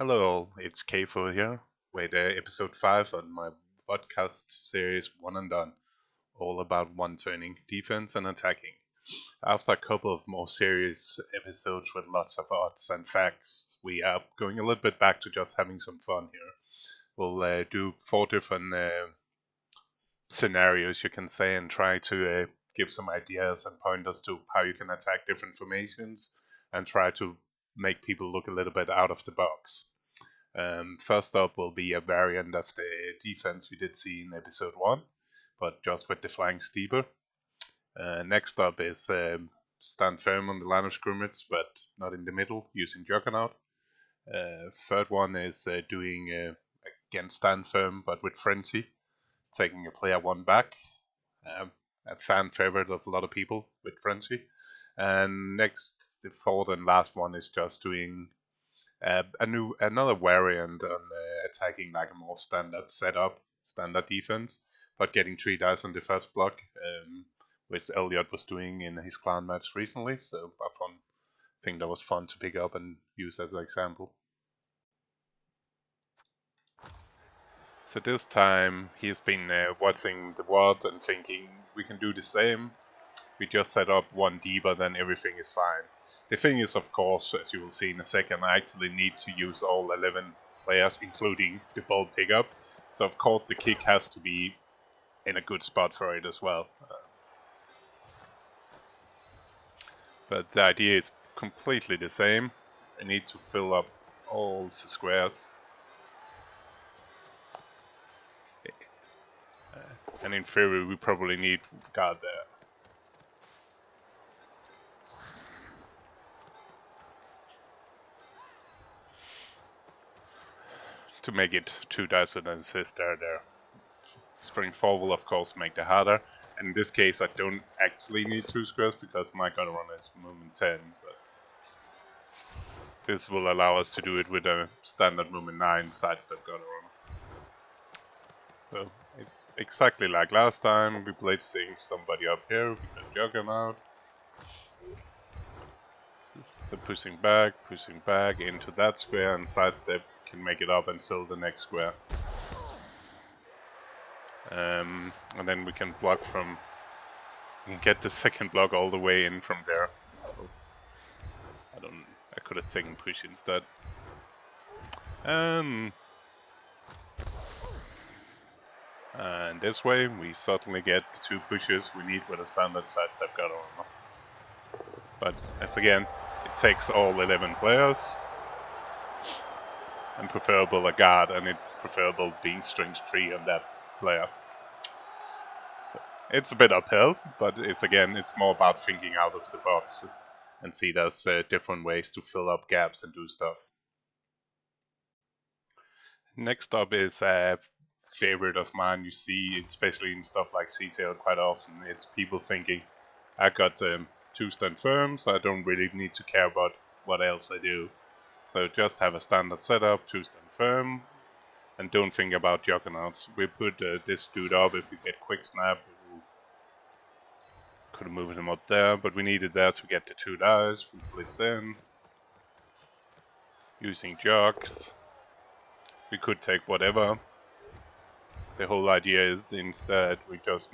Hello all, it's KFoged here with episode 5 on my podcast series One and Done, all about one-turning defense and attacking. After a couple of more serious episodes with lots of odds and facts, we are going a little bit back to just having some fun here. We'll do 4 different scenarios, you can say, and try to give some ideas and pointers to how you can attack different formations and try to make people look a little bit out of the box. First up will be a variant of the defense we did see in episode 1, but just with the flanks deeper. Next up is stand firm on the line of scrimmage, but not in the middle, using Juggernaut. Third one is doing again stand firm, but with frenzy, taking a player one back. A fan favorite of a lot of people with frenzy. And next, the fourth and last one is just doing another variant on attacking like a more standard setup, standard defense, but getting 3 dice on the first block, which Elliot was doing in his clan match recently. So I think that was fun to pick up and use as an example. So this time he's been watching the WOD and thinking we can do the same. We just set up one deeper, then everything is fine. The thing is, of course, as you will see in a second, I actually need to use all 11 players, including the ball pickup. So of course the kick has to be in a good spot for it as well. But the idea is completely the same. I need to fill up all the squares. And in theory we probably need guard there. To make it 2 dice with an assist there. Spring 4 will of course make it harder. And in this case I don't actually need 2 squares because my gun runner is movement 10. But this will allow us to do it with a standard movement 9 sidestep gun runner. So it's exactly like last time. We placing somebody up here with a Juggernaut. So pushing back into that square, and sidestep can make it up and fill the next square. And then we can block from, we can get the second block all the way in from there. So I could have taken push instead. And this way we certainly get the 2 pushes we need with a standard sidestep gun armor. But as again, it takes all 11 players. And preferable a guard, and it preferable being strength 3 on that player. So it's a bit uphill, but it's more about thinking out of the box and see there's different ways to fill up gaps and do stuff. Next up is a favorite of mine. You see, especially in stuff like CTL quite often, it's people thinking, I got 2 stand firm, so I don't really need to care about what else I do. So just have a standard setup, 2 stand firm, and don't think about Juggernauts. We put this dude up if we get quick snap. Could have moved him up there, but we needed there to get the 2 dice. We blitz in. Using jogs. We could take whatever. The whole idea is instead we just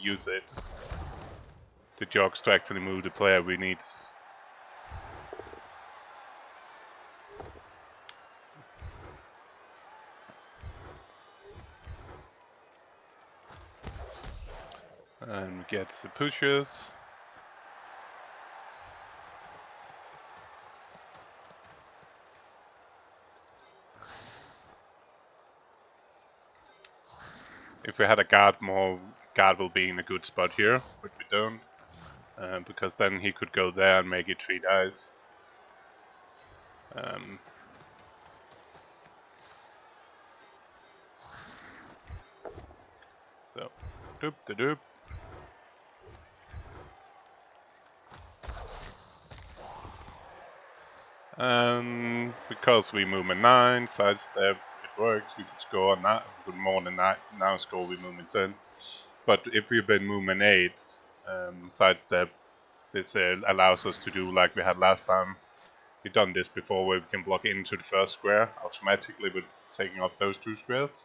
use it. The jogs to actually move the player we need. And get the pushes. If we had a guard will be in a good spot here, but we don't. Because then he could go there and make it 3 dice. So, doop. Because we movement 9, sidestep, it works. We could score on that. We could more than that. Now score with movement 10. But if we've been movement 8, sidestep, this allows us to do like we had last time. We've done this before where we can block into the first square automatically with taking up those 2 squares.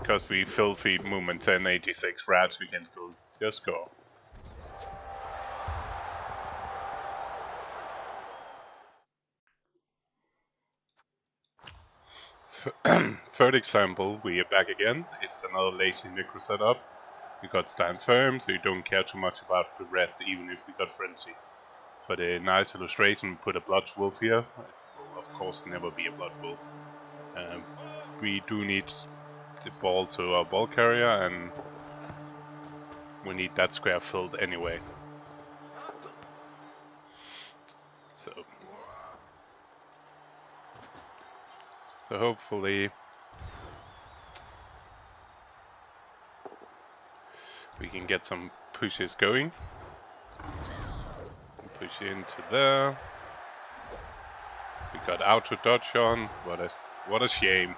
Because we fill feed movement 1086 rats, we can still just go. Third example, we are back again. It's another lazy necro setup. We got stand firm, so you don't care too much about the rest, even if we got frenzy. For the nice illustration, we put a blood wolf here. It will of course never be a blood wolf. We do need the ball to our ball carrier, and we need that square filled anyway. So hopefully we can get some pushes going. Push into there. We got auto dodge on. What a shame.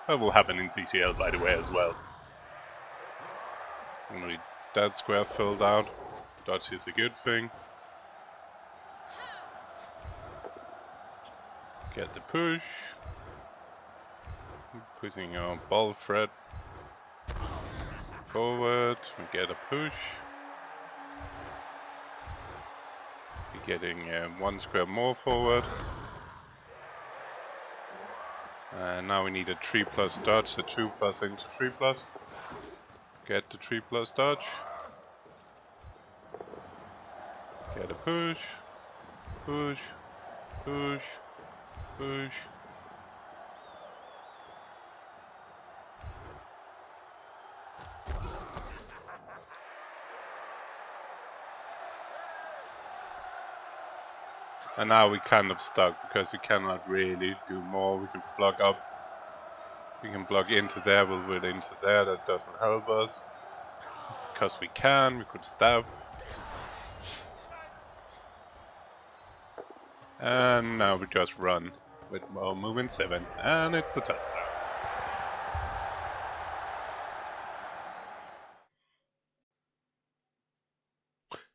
That will happen in CCL, by the way, as well. Only that square filled out. Dodge is a good thing. Get the push. Putting our ball thread forward. We get a push. We're getting 1 square more forward. And now we need a 3+ dodge, the 2+ into 3+. Get the 3+ dodge. Get a push. Push. Push. Push. And now we're kind of stuck because we cannot really do more. We can plug up. We can plug into there, we'll put into there. That doesn't help us. Because we can, we could stab. And now we just run with more movement 7. And it's a touchdown.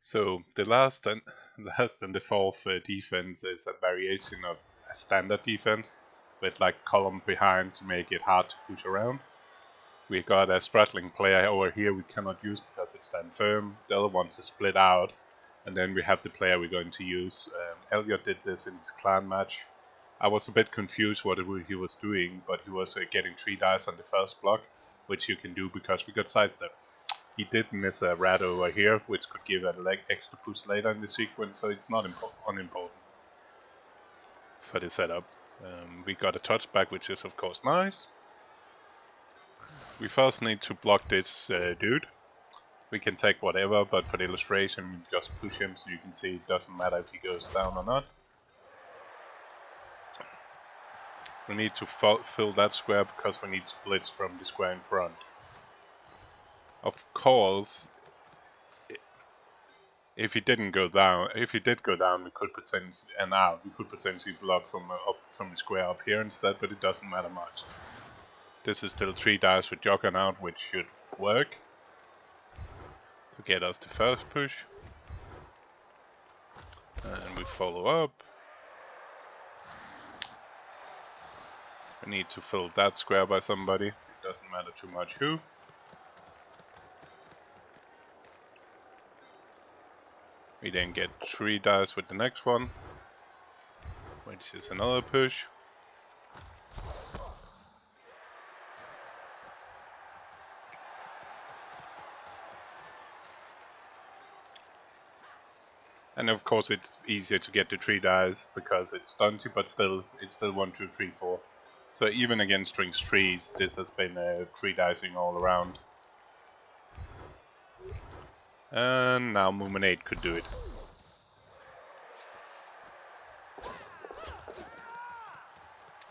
So the last and the fourth defense is a variation of a standard defense with like column behind to make it hard to push around. We got a straddling player over here we cannot use because it's stand firm. The other one's a split out, and then we have the player we're going to use. Elliot did this in his clan match. I was a bit confused what he was doing, but he was getting 3 dice on the first block, which you can do because we got sidestep. He did miss a rat over here, which could give a extra push later in the sequence, so it's not unimportant for the setup. We got a touchback, which is of course nice. We first need to block this dude. We can take whatever, but for the illustration, we just push him so you can see it doesn't matter if he goes down or not. We need to fill that square because we need to blitz from the square in front. Of course, if he did go down, we could potentially block from the square up here instead, but it doesn't matter much. This is still 3 dice with Juggernaut, which should work to get us the first push. And we follow up. We need to fill that square by somebody. It doesn't matter too much who. We then get 3 dice with the next one, which is another push. And of course it's easier to get the 3 dice because it's stunty, but it's still 1, 2, 3, 4. So even against strings 3s, this has been 3 dicing all around. And now movement 8 could do it.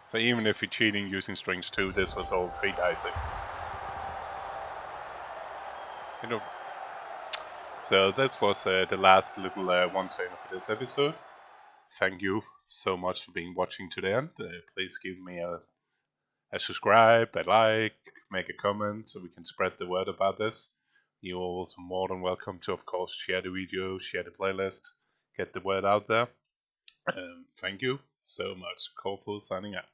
So even if you're cheating using strings 2, this was all 3 dicing. So that was the last little one-timer for this episode. Thank you so much for being watching to the end. Please give me a subscribe, a like, make a comment so we can spread the word about this. You're also more than welcome to, of course, share the video, share the playlist, get the word out there. Thank you so much. KFoged signing out.